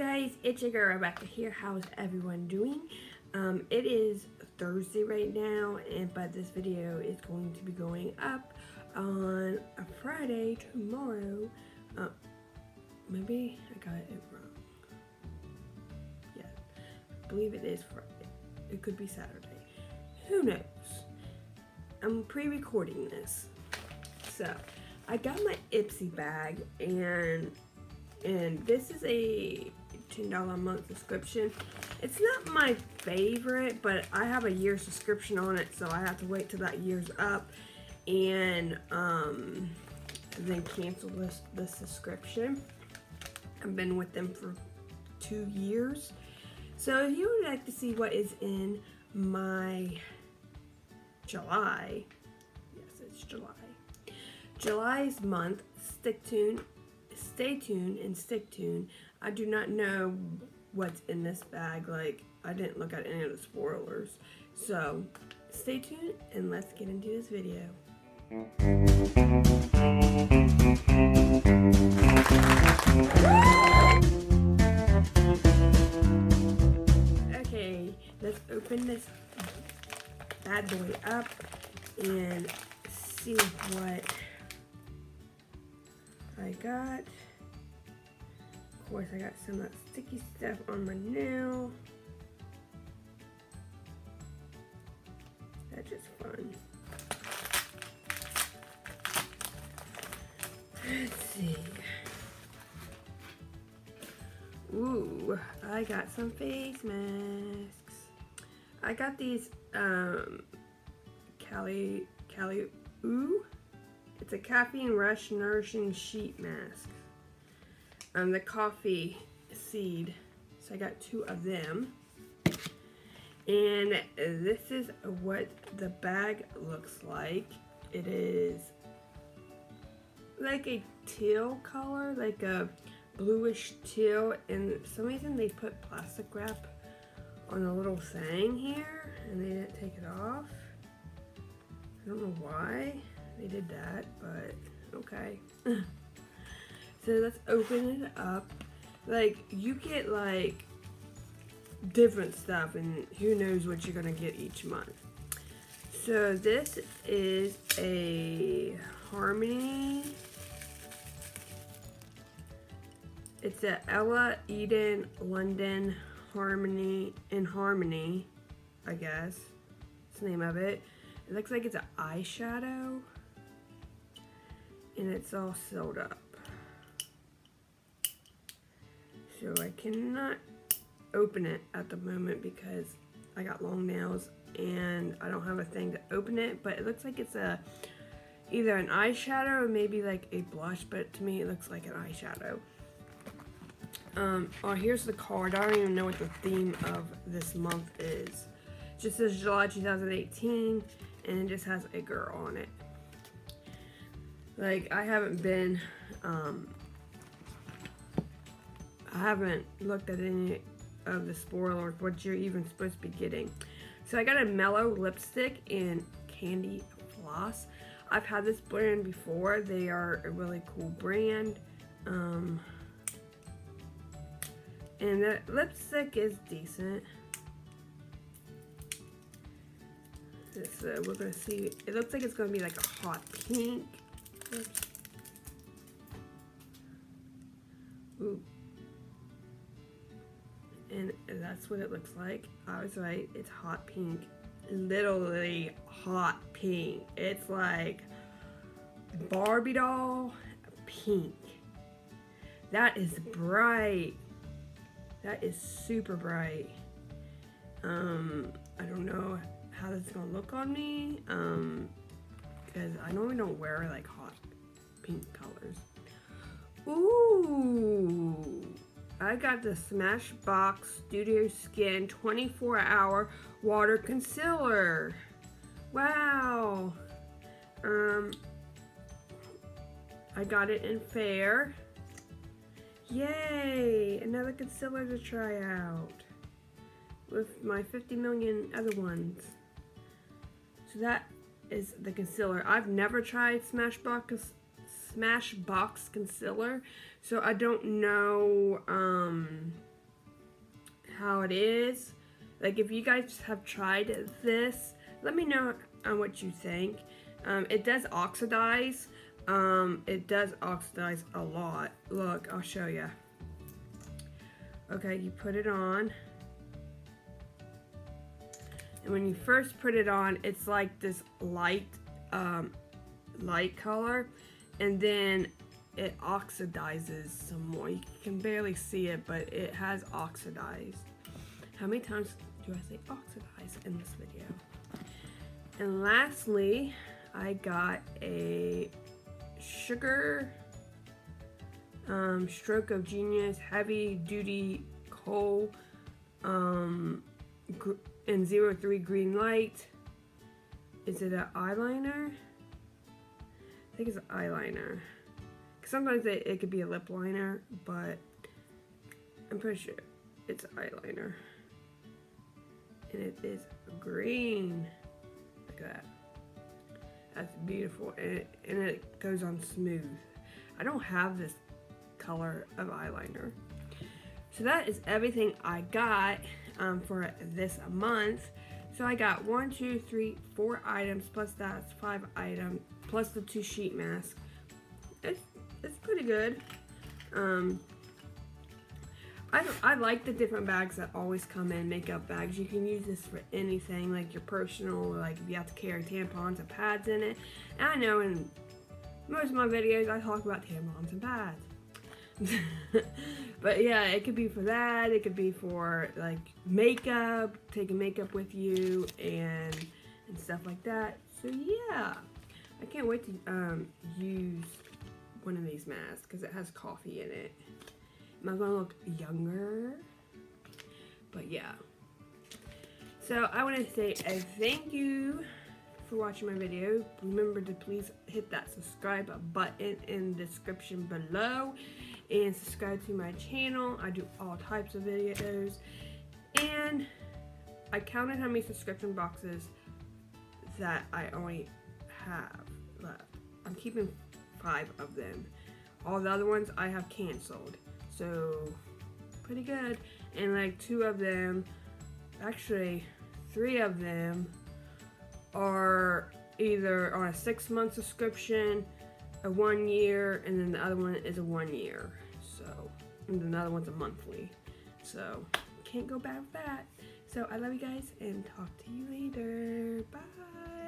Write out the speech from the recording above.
guys, it's your girl Rebekah here. How's everyone doing? It is Thursday right now, but this video is going to be going up on a Friday tomorrow. Maybe I got it wrong. Yeah, I believe it is Friday. It could be Saturday. Who knows? I'm pre-recording this. So, I got my IPSY bag, and this is a $10 a month subscription. It's not my favorite, but I have a year subscription on it, so I have to wait till that year's up and then cancel the subscription. I've been with them for 2 years. So if you would like to see what is in my July's month, stay tuned and stick tuned. I do not know what's in this bag. Like, I didn't look at any of the spoilers. So stay tuned and let's get into this video. Okay, let's open this bad boy up and see what I got. Of course, I got some of that sticky stuff on my nail. That's just fun. Let's see. Ooh, I got some face masks. I got these it's a caffeine rush nourishing sheet mask. The coffee seed. So I got 2 of them. And this is what the bag looks like. It is like a teal color, like a bluish teal, and for some reason they put plastic wrap on the little thing here and they didn't take it off. I don't know why they did that, but okay. So let's open it up. Like, you get like different stuff, and who knows what you're gonna get each month. So this is a Harmony. It's a Ella Eden London Harmony in Harmony, I guess. That's the name of it. It looks like it's an eyeshadow, and it's all sealed up. So I cannot open it at the moment because I got long nails and I don't have a thing to open it, but it looks like it's either an eyeshadow or maybe like a blush, but to me it looks like an eyeshadow. Oh, here's the card. I don't even know what the theme of this month is. It just says July 2018, and it just has a girl on it. Like, I haven't been, I haven't looked at any of the spoilers, what you're even supposed to be getting. So I got a mellow lipstick and candy floss. I've had this brand before. They are a really cool brand. And the lipstick is decent. We're gonna see. It looks like it's gonna be like a hot pink. Oops. Ooh. And that's what it looks like. I was right. It's hot pink. Literally hot pink. It's like Barbie doll pink. That is bright. That is super bright. I don't know how this is gonna look on me, because I normally don't wear like hot pink colors. Ooh, I got the Smashbox Studio Skin 24-hour water concealer. Wow. I got it in fair. Yay! Another concealer to try out with my 50 million other ones. So that is the concealer. I've never tried Smashbox concealer, so I don't know how it is. Like, if you guys have tried this, let me know what you think. It does oxidize. It does oxidize a lot. Look, I'll show you. Okay, you put it on. And when you first put it on, it's like this light color. And then it oxidizes some more. You can barely see it, but it has oxidized. How many times do I say oxidize in this video? And lastly, I got a Sugar Stroke of Genius Heavy Duty Kohl in 03 Green Light. Is it an eyeliner? I think it's an eyeliner. Sometimes it could be a lip liner, but I'm pretty sure it's an eyeliner. And it is green. Look at that. That's beautiful. And it goes on smooth. I don't have this color of eyeliner. So that is everything I got for this month. So I got 1, 2, 3, 4 items, plus that's 5 items, plus the 2 sheet masks. It's pretty good. I like the different bags that always come in, makeup bags. You can use this for anything, like your personal, like if you have to carry tampons and pads in it. And I know in most of my videos I talk about tampons and pads. But yeah, it could be for that. It could be for like makeup, taking makeup with you and stuff like that. So yeah, I can't wait to use one of these masks because it has coffee in it. Am I gonna look younger? But yeah. So I want to say a thank you for watching my video. Remember to please hit that subscribe button in the description below and subscribe to my channel. I do all types of videos, and I counted how many subscription boxes that I only have left. I'm keeping 5 of them. All the other ones I have canceled. So pretty good. And like 2 of them, actually 3 of them are either on a 6-month subscription, a 1 year, and then the other one is a 1 year. So, and another one's a monthly. So can't go bad with that. So I love you guys and talk to you later. Bye.